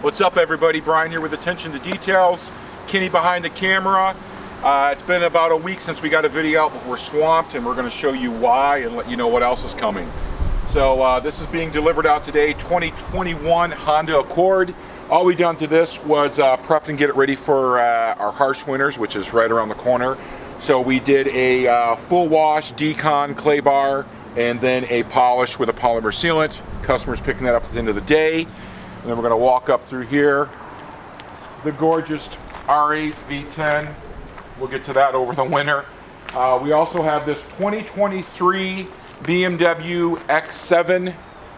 What's up, everybody? Brian here with Attention to Details. Kenny behind the camera. It's been about a week since we got a video out, but we're swamped and we're going to show you why and let you know what else is coming. So this is being delivered out today, 2021 Honda Accord. All we done to this was prep and get it ready for our harsh winters, which is right around the corner. So we did a full wash, decon, clay bar, and then a polish with a polymer sealant. Customer's picking that up at the end of the day. And then we're going to walk up through here. The gorgeous R8 V10. We'll get to that over the winter. We also have this 2023 BMW X7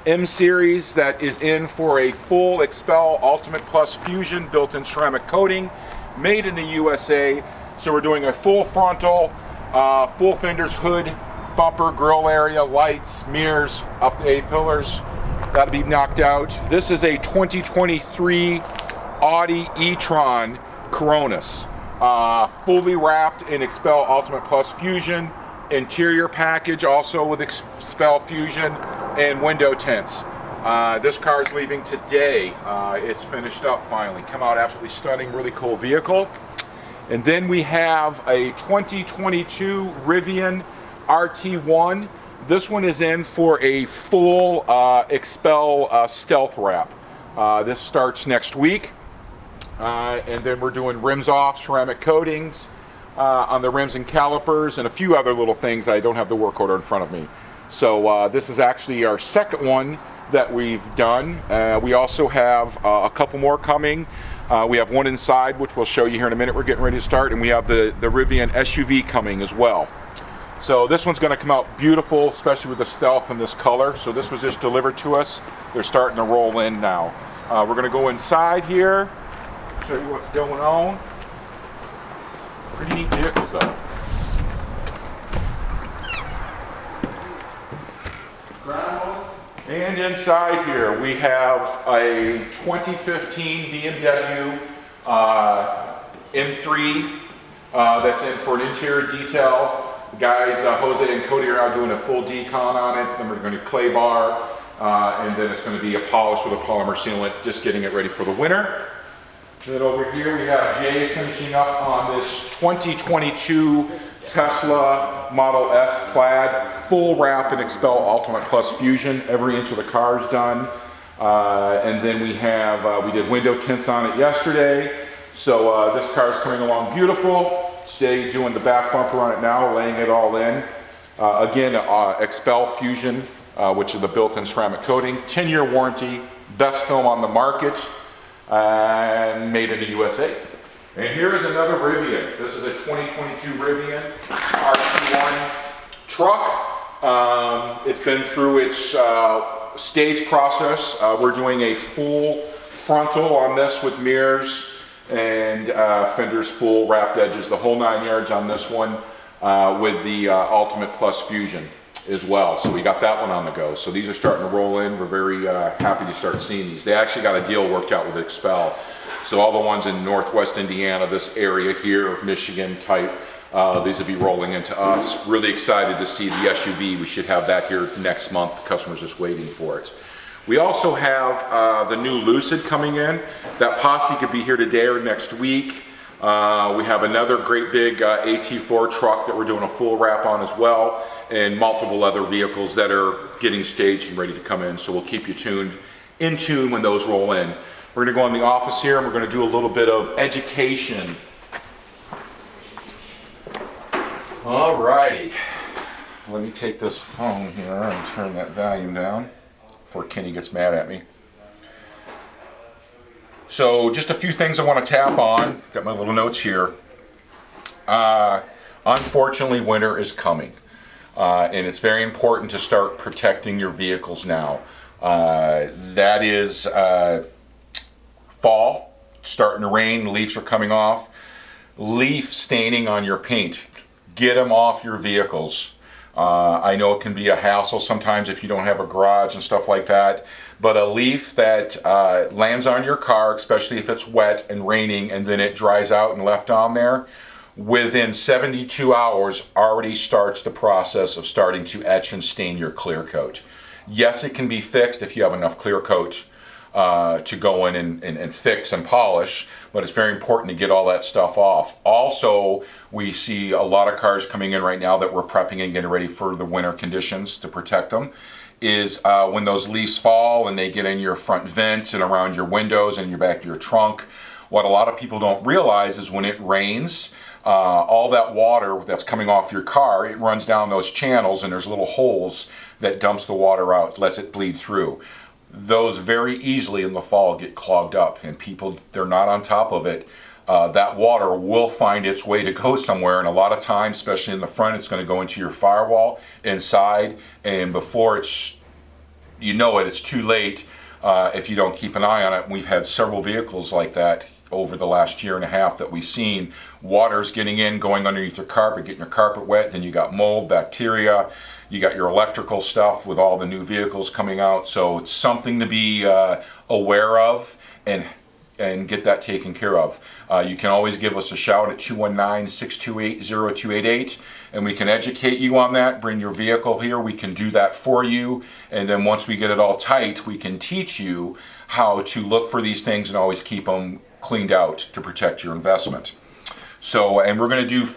M Series that is in for a full Expel Ultimate Plus Fusion built-in ceramic coating, made in the USA. So we're doing a full frontal, full fenders, hood, bumper, grille area, lights, mirrors, up to 8 pillars. That'll be knocked out. This is a 2023 Audi e-tron Coronas, fully wrapped in Expel Ultimate Plus Fusion, interior package also with Expel Fusion, and window tints. This car is leaving today. It's finished up finally. Come out absolutely stunning, really cool vehicle. And then we have a 2022 Rivian RT1. This one is in for a full Expel stealth wrap. This starts next week. And then we're doing rims off, ceramic coatings on the rims and calipers, and a few other little things. I don't have the work order in front of me. So this is actually our second one that we've done. We also have a couple more coming. We have one inside, which we'll show you here in a minute. We're getting ready to start, and we have the Rivian SUV coming as well. So this one's going to come out beautiful, especially with the stealth in this color. So this was just delivered to us. They're starting to roll in now. We're going to go inside here, show you what's going on. Pretty neat vehicles though. And inside here we have a 2015 BMW M3 that's in for an interior detail. Guys, Jose and Cody are out doing a full decon on it. Then we're going to do clay bar, and then it's going to be a polish with a polymer sealant, just getting it ready for the winter. And then over here we have Jay finishing up on this 2022 Tesla Model S Plaid, full wrap in Expel Ultimate Plus Fusion. Every inch of the car is done. And then we have, we did window tints on it yesterday. So this car is coming along beautiful. Today doing the back bumper on it now, laying it all in. Again, Expel Fusion, which is the built-in ceramic coating. 10-year warranty, best film on the market, and made in the USA. And here is another Rivian. This is a 2022 Rivian RT1 truck. It's been through its stage process. We're doing a full frontal on this with mirrors and fenders, full wrapped edges, the whole 9 yards on this one, with the Ultimate Plus Fusion as well. So we got that one on the go. So these are starting to roll in. We're very happy to start seeing these. They actually got a deal worked out with Expel. So all the ones in Northwest Indiana, this area here, Michigan type, these will be rolling into us. Really excited to see the SUV. We should have that here next month. The customer's just waiting for it. We also have the new Lucid coming in. That posse could be here today or next week. We have another great big AT4 truck that we're doing a full wrap on as well, and multiple other vehicles that are getting staged and ready to come in. So we'll keep you in tune when those roll in. We're going to go in the office here and we're going to do a little bit of education. All righty. Let me take this phone here and turn that volume down before Kenny gets mad at me. So just a few things I want to tap on. Got my little notes here. Unfortunately, winter is coming. And it's very important to start protecting your vehicles now. That is fall, starting to rain, leaves are coming off. Leaf staining on your paint. Get them off your vehicles. I know it can be a hassle sometimes if you don't have a garage and stuff like that, but a leaf that lands on your car, especially if it's wet and raining and then it dries out and left on there, within 72 hours already starts the process of starting to etch and stain your clear coat. Yes, it can be fixed if you have enough clear coat, to go in and fix and polish, but it's very important to get all that stuff off. Also, we see a lot of cars coming in right now that we're prepping and getting ready for the winter conditions to protect them, is when those leaves fall and they get in your front vent and around your windows and your back of your trunk. What a lot of people don't realize is when it rains, all that water that's coming off your car, it runs down those channels and there's little holes that dumps the water out, lets it bleed through. Those very easily in the fall get clogged up, and people, they're not on top of it. That water will find its way to go somewhere, and a lot of times, especially in the front, it's going to go into your firewall inside, and before it's, you know it, it's too late if you don't keep an eye on it. We've had several vehicles like that over the last year and a half that we've seen. Water's getting in, going underneath your carpet, getting your carpet wet, then you got mold, bacteria, you got your electrical stuff with all the new vehicles coming out. So it's something to be aware of and get that taken care of. You can always give us a shout at 219-628-0288, and we can educate you on that. Bring your vehicle here, we can do that for you, and then once we get it all tight, we can teach you how to look for these things and always keep them cleaned out to protect your investment. So, and we're going to do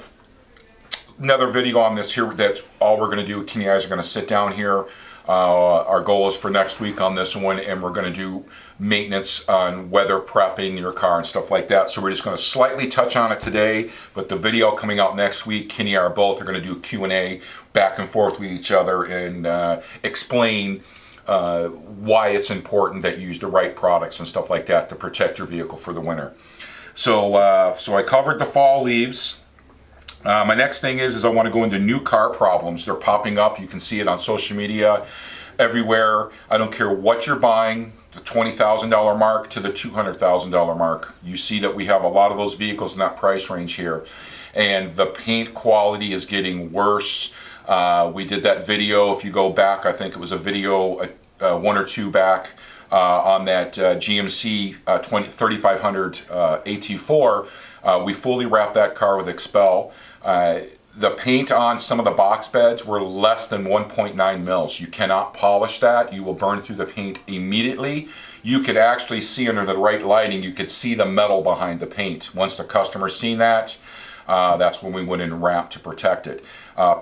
another video on this here. That's all we're going to do. Kenny and I are going to sit down here. Our goal is for next week on this one, and we're going to do maintenance on weather prepping your car and stuff like that. So we're just going to slightly touch on it today, but the video coming out next week, Kenny and I both are going to do a Q&A back and forth with each other and explain why it's important that you use the right products and stuff like that to protect your vehicle for the winter. So, so I covered the fall leaves. My next thing is I want to go into new car problems. They're popping up. You can see it on social media everywhere. I don't care what you're buying, the $20,000 mark to the $200,000 mark. You see that we have a lot of those vehicles in that price range here. And the paint quality is getting worse. We did that video, if you go back, I think it was a video one or two back on that GMC 3500 AT4. We fully wrapped that car with Expel. The paint on some of the box beds were less than 1.9 mils. You cannot polish that. You will burn through the paint immediately. You could actually see under the right lighting, you could see the metal behind the paint. Once the customer's seen that, that's when we went in and wrapped to protect it.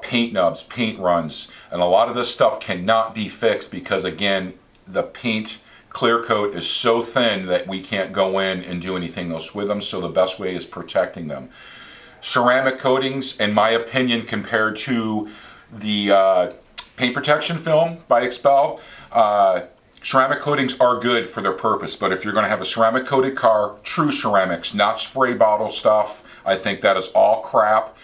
Paint nubs, paint runs, and a lot of this stuff cannot be fixed because, again, the paint clear coat is so thin that we can't go in and do anything else with them, so the best way is protecting them. Ceramic coatings, in my opinion, compared to the paint protection film by Expel, ceramic coatings are good for their purpose, but if you're going to have a ceramic coated car, true ceramics, not spray bottle stuff, I think that is all crap.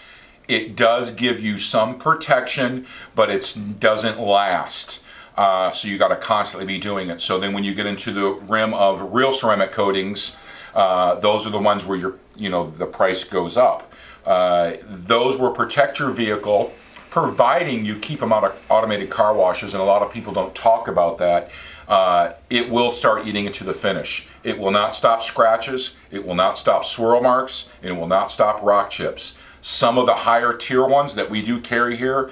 It does give you some protection, but it doesn't last. So you got to constantly be doing it. So then when you get into the rim of real ceramic coatings, those are the ones where the price goes up. Those will protect your vehicle, providing you keep them out of automated car washes, and a lot of people don't talk about that. It will start eating into the finish. It will not stop scratches, it will not stop swirl marks, and it will not stop rock chips. Some of the higher tier ones that we do carry here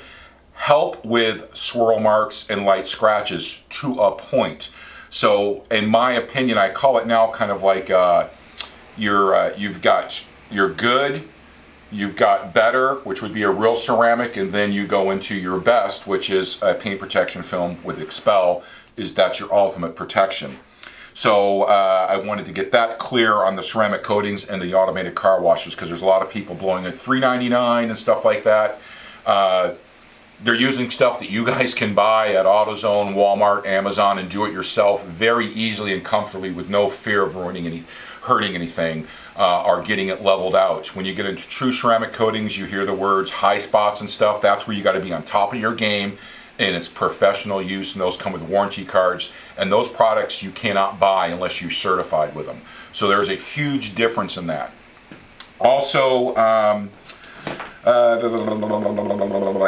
help with swirl marks and light scratches to a point. So in my opinion, I call it now kind of like you've got your good, you've got better, which would be a real ceramic, and then you go into your best, which is a paint protection film with Expel. That's your ultimate protection. So I wanted to get that clear on the ceramic coatings and the automated car washes, because there's a lot of people blowing at $3.99 and stuff like that. They're using stuff that you guys can buy at AutoZone, Walmart, Amazon, and do it yourself very easily and comfortably with no fear of hurting anything, or getting it leveled out. When you get into true ceramic coatings, you hear the words high spots and stuff. That's where you got to be on top of your game, and it's professional use, and those come with warranty cards, and those products you cannot buy unless you're certified with them. So there's a huge difference in that. Also,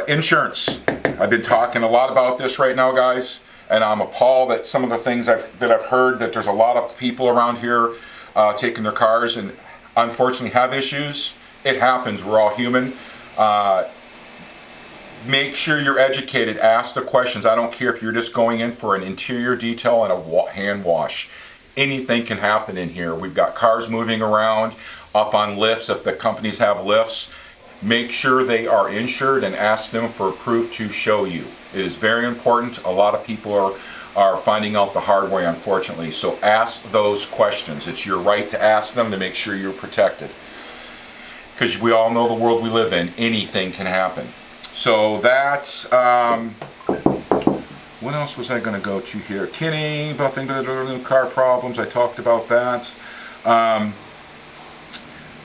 insurance. I've been talking a lot about this right now, guys, and I'm appalled at some of the things that I've heard, that there's a lot of people around here taking their cars and unfortunately have issues. It happens, we're all human. Make sure you're educated, ask the questions. I don't care if you're just going in for an interior detail and a hand wash. anything can happen in here. We've got cars moving around, up on lifts if the companies have lifts. Make sure they are insured and ask them for proof to show you. It is very important. A lot of people are finding out the hard way, unfortunately. So ask those questions. It's your right to ask them to make sure you're protected. Because we all know the world we live in. Anything can happen. So that's, what else was I going to go to here? Kenny, buffing, new car problems. I talked about that.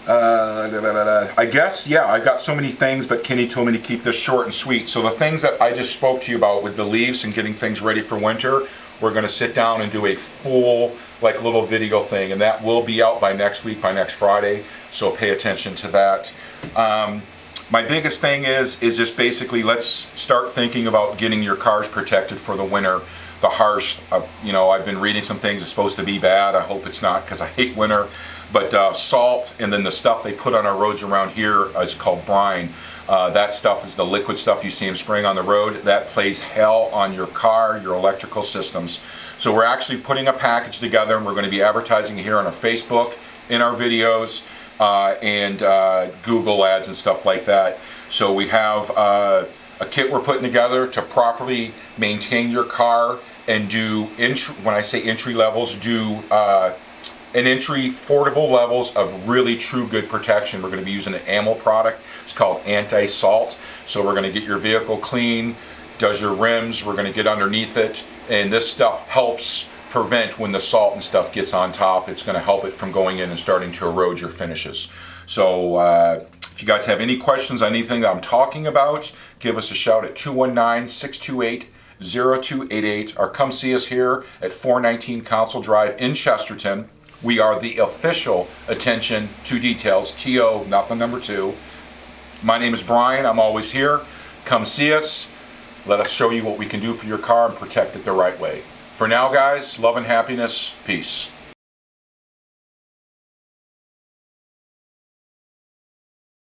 I guess, yeah, I've got so many things, but Kenny told me to keep this short and sweet. So the things that I just spoke to you about with the leaves and getting things ready for winter, we're going to sit down and do a full, like, little video thing, and that will be out by next week, by next Friday, so pay attention to that. My biggest thing is just basically, let's start thinking about getting your cars protected for the winter. The harsh, you know, I've been reading some things, it's supposed to be bad. I hope it's not, because I hate winter. But salt, and then the stuff they put on our roads around here is called brine. That stuff is the liquid stuff you see them spraying on the road. That plays hell on your car, your electrical systems. So we're actually putting a package together, and we're going to be advertising it here on our Facebook, in our videos, and Google ads and stuff like that. So we have a kit we're putting together to properly maintain your car and do, when I say entry levels, do an entry affordable levels of really true good protection. We're going to be using an AML product. It's called anti-salt. So we're going to get your vehicle clean, does your rims, we're going to get underneath it, and this stuff helps prevent when the salt and stuff gets on top. It's going to help it from going in and starting to erode your finishes. So if you guys have any questions on anything that I'm talking about, give us a shout at 219-628-0288, or come see us here at 419 Council Drive in Chesterton. We are the official attention to details, TO, not the number 2. My name is Brian. I'm always here. Come see us. Let us show you what we can do for your car and protect it the right way. For now, guys, love and happiness. Peace.